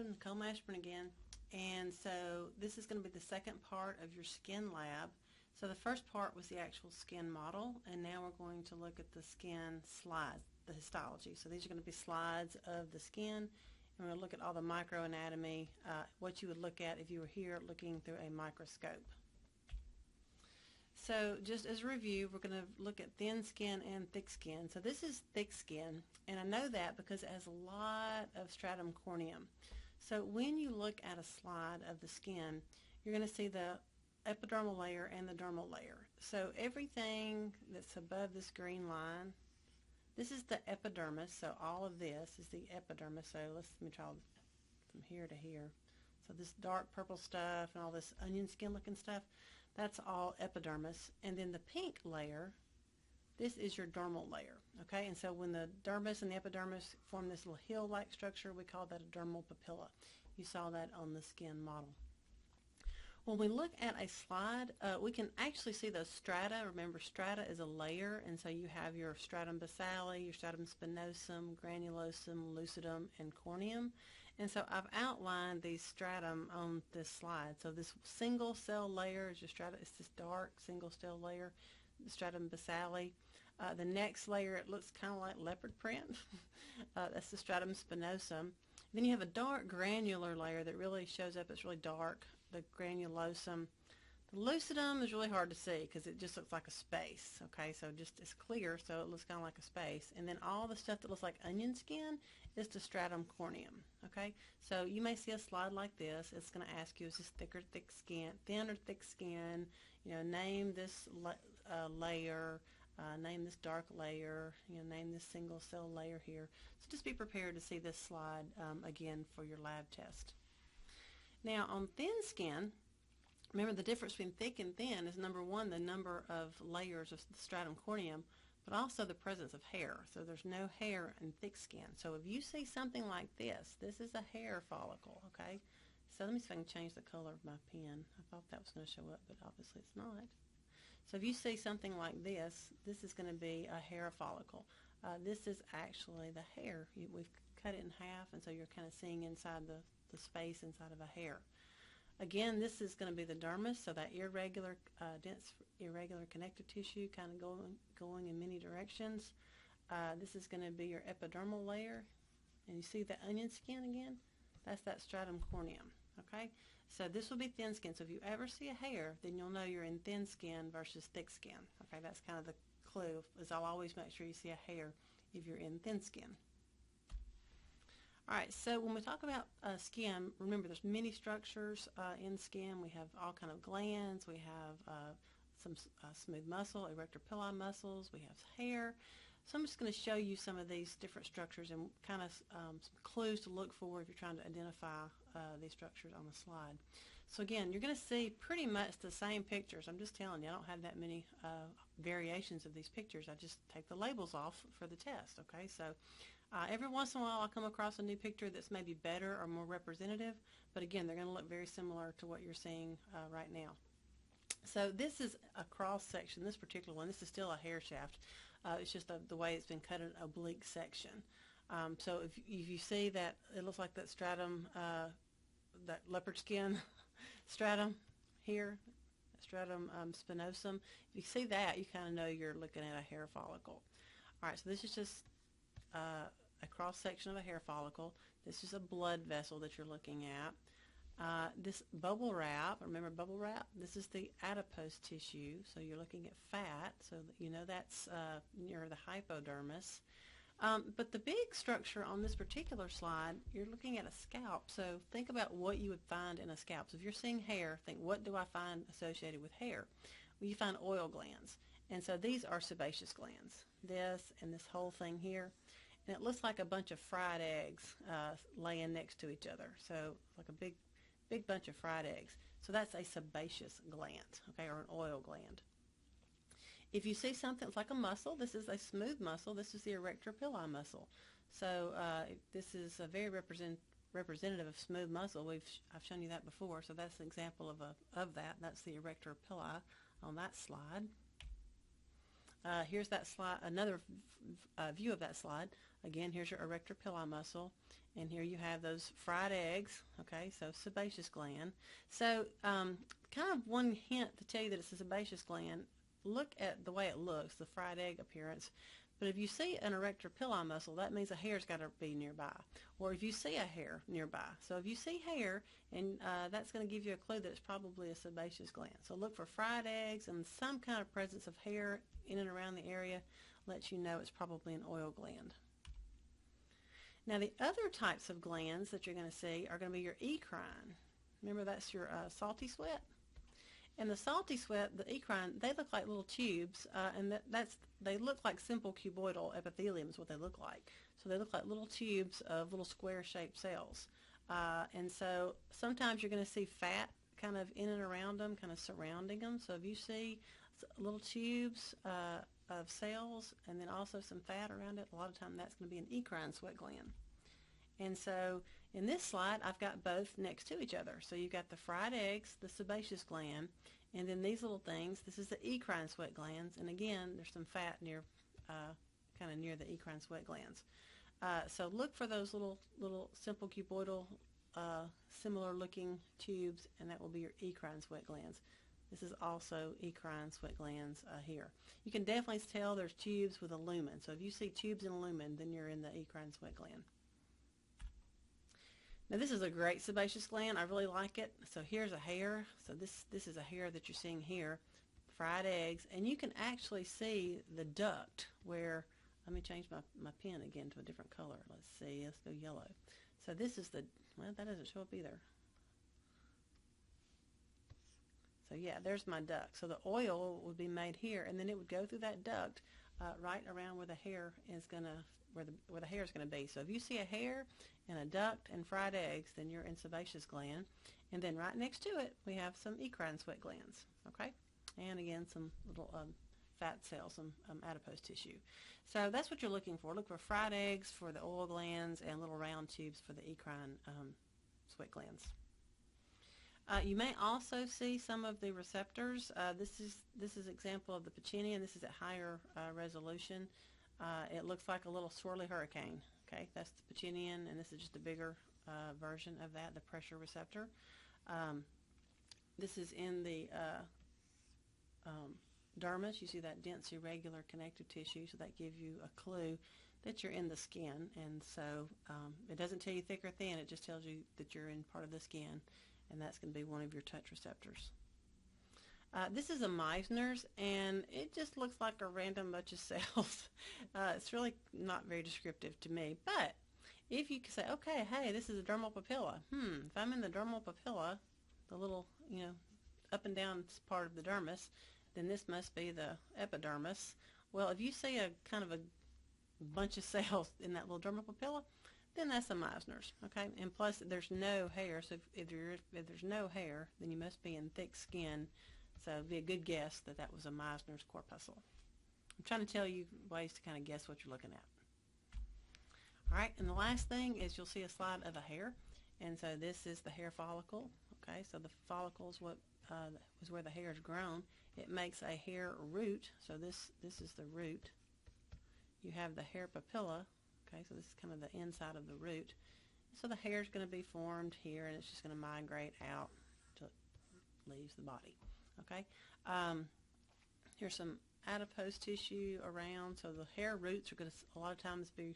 Nicole Mashburn again. And so this is going to be the second part of your skin lab. So the first part was the actual skin model, and now we're going to look at the skin slides, the histology. So these are going to be slides of the skin, and we're going to look at all the microanatomy, what you would look at if you were here looking through a microscope. So just as a review, we're going to look at thin skin and thick skin. So this is thick skin, and I know that because it has a lot of stratum corneum. So when you look at a slide of the skin, you're going to see the epidermal layer and the dermal layer. So everything that's above this green line, this is the epidermis. So all of this is the epidermis. So let me try from here to here. So this dark purple stuff and all this onion skin looking stuff, that's all epidermis. And then the pink layer, this is your dermal layer, okay? And so when the dermis and the epidermis form this little hill-like structure, we call that a dermal papilla. You saw that on the skin model. When we look at a slide, we can actually see those strata. Remember, strata is a layer, and so you have your stratum basale, your stratum spinosum, granulosum, lucidum, and corneum. And so I've outlined these stratum on this slide. So this single cell layer is your stratum. It's this dark single cell layer, the stratum basale. The next layer, it looks kind of like leopard print. That's the stratum spinosum. Then you have a dark granular layer that really shows up. It's really dark, the granulosum. The lucidum is really hard to see because it just looks like a space. Okay, so just it's clear, so it looks kind of like a space. And then all the stuff that looks like onion skin is the stratum corneum. Okay, so you may see a slide like this. It's going to ask you, is this thick or thick skin, thin or thick skin? You know, name this layer. Name this dark layer, name this single cell layer here. So just be prepared to see this slide again for your lab test. Now on thin skin, remember the difference between thick and thin is number one, the number of layers of the stratum corneum, but also the presence of hair. So there's no hair in thick skin. So if you see something like this is a hair follicle, okay? So let me see if I can change the color of my pen. I thought that was going to show up, but obviously it's not. So if you see something like this is going to be a hair follicle. This is actually the hair. We've cut it in half, and so you're kind of seeing inside the space inside of a hair. Again, this is going to be the dermis, so that irregular, dense, irregular connective tissue kind of going in many directions. This is going to be your epidermal layer, and you see the onion skin again? That's that stratum corneum, okay? So this will be thin skin. So if you ever see a hair, then you'll know you're in thin skin versus thick skin. Okay, that's kind of the clue, is I'll always make sure you see a hair if you're in thin skin. All right, so when we talk about skin, remember there's many structures in skin. We have all kind of glands. We have some smooth muscle, erector pili muscles. We have hair. So I'm just going to show you some of these different structures and kind of some clues to look for if you're trying to identify these structures on the slide. So again, you're going to see pretty much the same pictures. I'm just telling you, I don't have that many variations of these pictures. I just take the labels off for the test, okay? So every once in a while I'll come across a new picture that's maybe better or more representative, but again, they're going to look very similar to what you're seeing right now. So this is a cross section, this particular one. This is still a hair shaft. It's just the way it's been cut in an oblique section. So if you see that, it looks like that stratum, that leopard skin stratum here, stratum spinosum. If you see that, you kind of know you're looking at a hair follicle. All right, so this is just a cross section of a hair follicle. This is a blood vessel that you're looking at. This bubble wrap, remember bubble wrap? This is the adipose tissue, so you're looking at fat, so you know that's near the hypodermis. But the big structure on this particular slide, you're looking at a scalp, so think about what you would find in a scalp. So if you're seeing hair, think, what do I find associated with hair? Well, you find oil glands, and so these are sebaceous glands, this and this whole thing here. And it looks like a bunch of fried eggs laying next to each other, so like a big bunch of fried eggs. So that's a sebaceous gland, okay, or an oil gland. If you see something that's like a muscle, this is a smooth muscle. This is the erector pili muscle. So this is a very representative of smooth muscle. I've shown you that before, so that's an example of that. That's the erector pili on that slide. Here's that slide, another view of that slide. Again, here's your erector pili muscle, and here you have those fried eggs, okay, so sebaceous gland. So kind of one hint to tell you that it's a sebaceous gland, look at the way it looks, the fried egg appearance. But if you see an erector pili muscle, that means a hair's got to be nearby. Or if you see a hair nearby. So if you see hair, and that's going to give you a clue that it's probably a sebaceous gland. So look for fried eggs and some kind of presence of hair in and around the area lets you know it's probably an oil gland. Now the other types of glands that you're going to see are going to be your eccrine. Remember, that's your salty sweat. And the salty sweat, the eccrine, they look like little tubes, and they look like simple cuboidal epithelium is what they look like. So they look like little tubes of little square-shaped cells. And so sometimes you're going to see fat kind of in and around them, kind of surrounding them. So if you see little tubes of cells and then also some fat around it, a lot of time that's going to be an eccrine sweat gland. And so in this slide, I've got both next to each other. So you've got the fried eggs, the sebaceous gland, and then these little things, this is the eccrine sweat glands. And again, there's some fat near, kind of near the eccrine sweat glands. So look for those little simple cuboidal, similar looking tubes, and that will be your eccrine sweat glands. This is also eccrine sweat glands here. You can definitely tell there's tubes with a lumen. So if you see tubes in a lumen, then you're in the eccrine sweat gland. Now this is a great sebaceous gland. I really like it. So here's a hair. So this is a hair that you're seeing here, fried eggs, and you can actually see the duct where, let me change my pen again to a different color. Let's see, let's go yellow. So this is the, well, that doesn't show up either. So yeah, there's my duct. So the oil would be made here, and then it would go through that duct right around where the hair is gonna, where the hair is gonna be. So if you see a hair and a duct and fried eggs, then you're in sebaceous gland. And then right next to it, we have some eccrine sweat glands. Okay, and again some little fat cells, some adipose tissue. So that's what you're looking for. Look for fried eggs for the oil glands and little round tubes for the eccrine sweat glands. You may also see some of the receptors. This is example of the Pacini, and this is at higher resolution. It looks like a little swirly hurricane. Okay, that's the Pacinian, and this is just a bigger version of that, the pressure receptor. This is in the dermis. You see that dense, irregular connective tissue, so that gives you a clue that you're in the skin. And so it doesn't tell you thick or thin, it just tells you that you're in part of the skin, and that's going to be one of your touch receptors. This is a Meissner's, and it just looks like a random bunch of cells. It's really not very descriptive to me, but if you can say, okay, hey, this is a dermal papilla. If I'm in the dermal papilla, the little, up and down part of the dermis, then this must be the epidermis. Well, if you see a kind of a bunch of cells in that little dermal papilla, then that's a Meissner's, okay? And plus, there's no hair, so if there's no hair, then you must be in thick skin, so it'd be a good guess that that was a Meissner's corpuscle. I'm trying to tell you ways to kind of guess what you're looking at. All right, and the last thing is you'll see a slide of a hair, and so this is the hair follicle, okay? So the follicle is what is where the hair is grown. It makes a hair root, so this is the root. You have the hair papilla. Okay, so this is kind of the inside of the root. So the hair is going to be formed here, and it's just going to migrate out till it leaves the body. Okay, here's some adipose tissue around. So the hair roots are going to a lot of times be,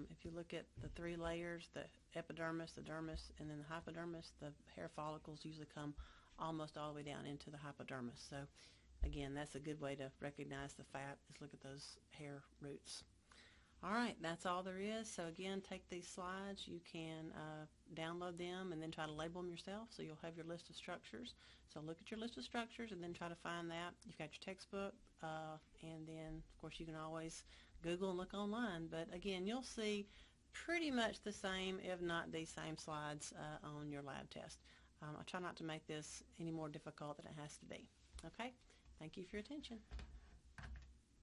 if you look at the three layers, the epidermis, the dermis, and then the hypodermis, the hair follicles usually come almost all the way down into the hypodermis. So again, that's a good way to recognize the fat, is look at those hair roots. All right, that's all there is. So again, take these slides. You can download them and then try to label them yourself, so you'll have your list of structures. So look at your list of structures and then try to find that. You've got your textbook, and then, of course, you can always Google and look online. But again, you'll see pretty much the same, if not the same slides on your lab test. I'll try not to make this any more difficult than it has to be. Okay? Thank you for your attention.